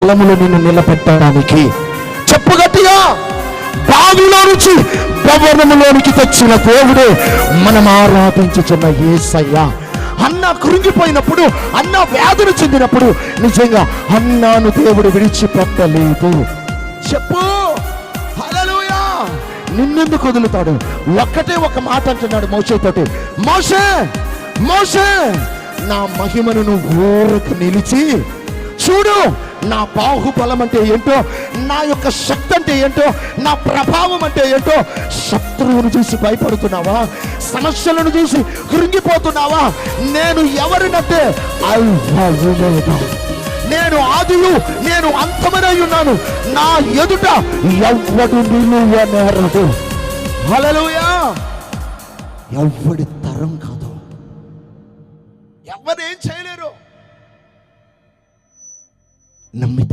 స్థలములో నిన్ను నిలబెట్టడానికి. చెప్పు గట్టిగా. బావిలో నుంచి భవనములోనికి తెచ్చిన దేవుడే మనం ఆరాధించుచున్న యేసయ్య. అన్న కృంగిపోయినప్పుడు, అన్న వ్యాధులు చెందినప్పుడు నిజంగా అన్నాను దేవుడు విడిచిపెట్టలేదు. చెప్పు హల్లెలూయా. నిన్నెందుకు వదులుతాడు? ఒక్కటే ఒక మాట అంటున్నాడు మోషేతోటి, మోషే మోషే నా మహిమను నువ్వు ఊరకు నిలిచి చూడు. నా బాహుబలం అంటే ఏంటో, నా యొక్క శక్తి అంటే ఏంటో, నా ప్రభావం అంటే ఏంటో. శత్రువును చూసి భయపడుతున్నావా? సమస్యలను చూసి కృంగిపోతున్నావా? నేను ఎవరినంటే అల్ఫా ఒమేగా, నేను ఆదియు నేను అంతమనై ఉన్నాను. నా ఎదుట ఎవ్వడు నిలువనేరడు. హల్లెలూయా. ఎవ్వడి తరం కాదు, ఎవరేం చేయలేరు. నమ్మితే